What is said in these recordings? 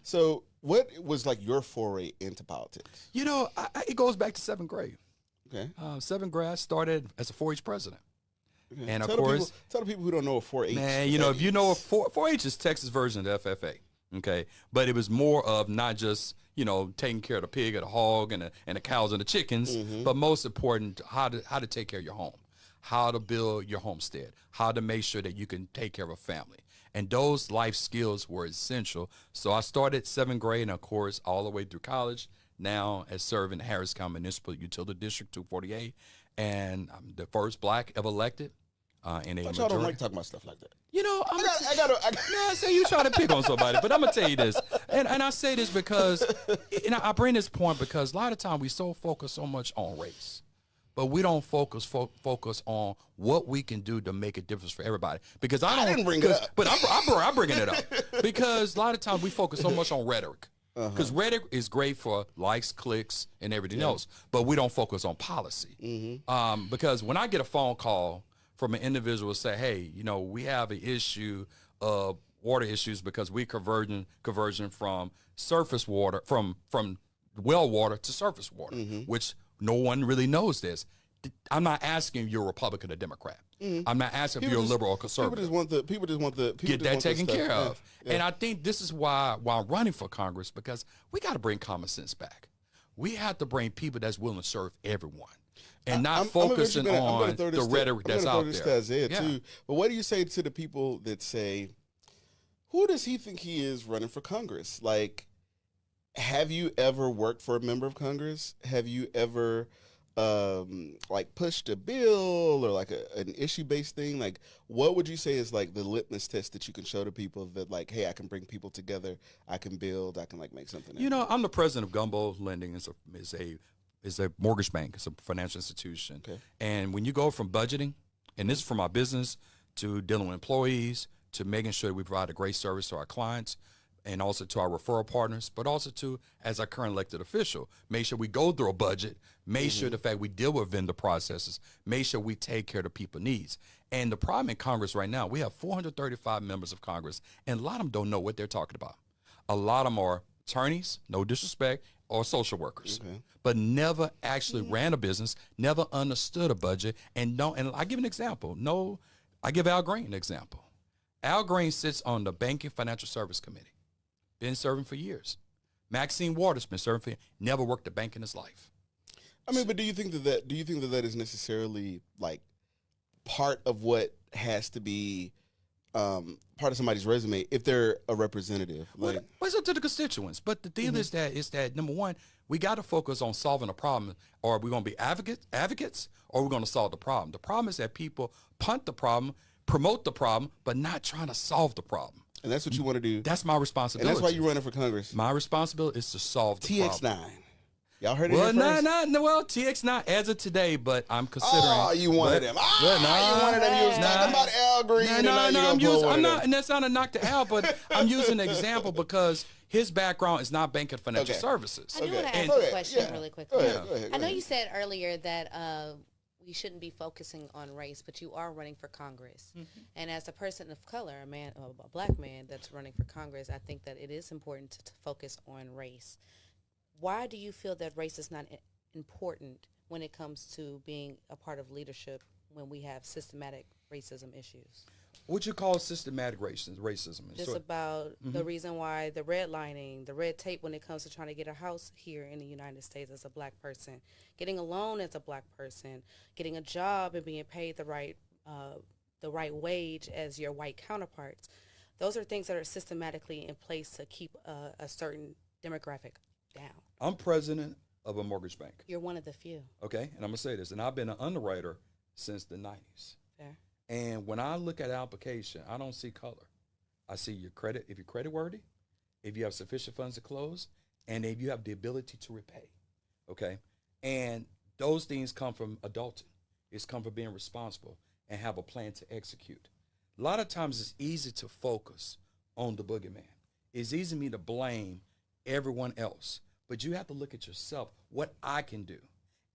So what was like your foray into politics? You know, it goes back to seventh grade. Okay. Seventh grade, I started as a 4-H president. Okay. And of tell course, tell the people who don't know what 4-H man, you know, if you know what 4-H is Texas version of the FFA, okay? But it was more of not just, you know, taking care of the pig or the hog and the cows and the chickens, but most important, how to take care of your home, how to build your homestead, how to make sure that you can take care of a family. And those life skills were essential. So I started seventh grade, and of course, all the way through college, now as serving Harris County Municipal Utility District 248, and I'm the first black ever elected in a majority. Y'all don't like talking about stuff like that. You know, I gotta. I say you trying to pick on somebody, but I'm gonna tell you this, and I say this because, and I bring this point because a lot of time we so focus so much on race, but we don't focus on what we can do to make a difference for everybody. Because I didn't bring it up, but I'm bringing it up because a lot because we focus so much on rhetoric. Because rhetoric is great for likes, clicks, and everything else, but we don't focus on policy. Because when I get a phone call from an individual say, hey, you know, we have an issue of water issues because we conversion from surface water, from well water to surface water, which no one really knows this. I'm not asking if you're a Republican or Democrat. I'm not asking if you're a liberal or conservative. People just want the get that taken care of. Yeah. And I think this is why I'm running for Congress, because we got to bring common sense back. We have to bring people that's willing to serve everyone and not focusing on the rhetoric that's out there. Too. But what do you say to the people that say, who does he think he is running for Congress? Like, have you ever worked for a member of Congress? Have you ever like pushed a bill or like an issue-based thing? Like, what would you say is like the litmus test that you can show to people that like, hey, I can bring people together, I can build, I can like make something happen? You know, I'm the president of Gumbo Lending. Is a mortgage bank. It's a financial institution. Okay. And when you go from budgeting, and this is from our business, to dealing with employees, to making sure we provide a great service to our clients, and also to our referral partners, but also to, as our current elected official, make sure we go through a budget, make sure the fact we deal with vendor processes, make sure we take care of the people's needs. And the problem in Congress right now, we have 435 members of Congress, and a lot of them don't know what they're talking about. A lot of them are attorneys, no disrespect, or social workers, but never actually ran a business, never understood a budget, and don't. And I give an example. I give Al Green an example. Al Green sits on the Banking Financial Service Committee. Been serving for years. Maxine Waters been serving for years. Never worked a bank in his life. I mean, but do you think that is necessarily like part of what has to be part of somebody's resume if they're a representative? Like, well, it's up to the constituents. But the deal is that number one, we got to focus on solving a problem. Or are we going to be advocates, or are we going to solve the problem? The problem is that people punt the problem, promote the problem, but not trying to solve the problem. And that's what you want to do. That's my responsibility. And that's why you're running for Congress. My responsibility is to solve the problem. TX9. Y'all heard it well, here first? Well, TX9 as of today, but I'm considering. Oh, you wanted them. You wanted them. You was talking about Al Green. I'm not, and that's not a knock to Al, but I'm using an example because his background is not banking financial services. I do want to ask a question really quickly. Go ahead. I know you said earlier that we shouldn't be focusing on race, but you are running for Congress. And as a person of color, a black man that's running for Congress, I think that it is important to focus on race. Why do you feel that race is not important when it comes to being a part of leadership when we have systematic racism issues? What you call systematic racism? Just about the reason why the redlining, the red tape when it comes to trying to get a house here in the United States as a black person, getting a loan as a black person, getting a job and being paid the right wage as your white counterparts. Those are things that are systematically in place to keep a certain demographic down. I'm president of a mortgage bank. You're one of the few. Okay, and I'm going to say this, and I've been an underwriter since the 90s. Fair. And when I look at application, I don't see color. I see your credit, if you're credit worthy, if you have sufficient funds to close, and if you have the ability to repay. Okay? And those things come from adulting. It's come from being responsible and have a plan to execute. A lot of times it's easy to focus on the boogeyman. It's easy for me to blame everyone else, but you have to look at yourself, what I can do.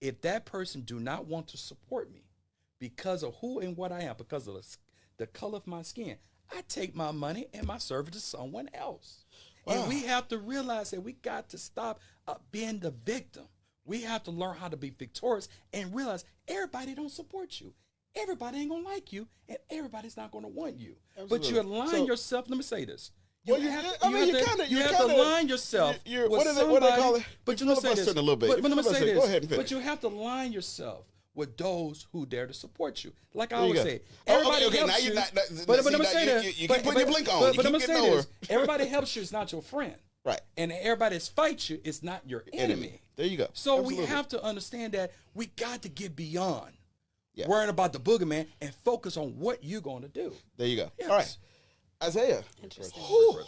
If that person do not want to support me because of who and what I am, because of the color of my skin, I take my money and my service to someone else. And we have to realize that we got to stop being the victim. We have to learn how to be victorious and realize everybody don't support you. Everybody ain't going to like you, and everybody's not going to want you. Absolutely. But you align yourself. Let me say this. You have to align yourself with what do somebody. they call it? But you know, say this. A little bit. But let me say this. Go ahead and finish. But you have to align yourself with those who dare to support you. Like I There you always go. say, Oh, everybody okay, helps now you. you're not- But see, let me now say this. you keep putting your blink on. You But let me keep say getting this. Everybody helps you is not your friend. Right. And everybody that fights you is not your enemy. There you go. So Absolutely. we have to understand that we got to get beyond Yeah. worrying about the boogeyman and focus on what you're going to do. There you go. Yes. All right. Isaiah. Interesting. Whew.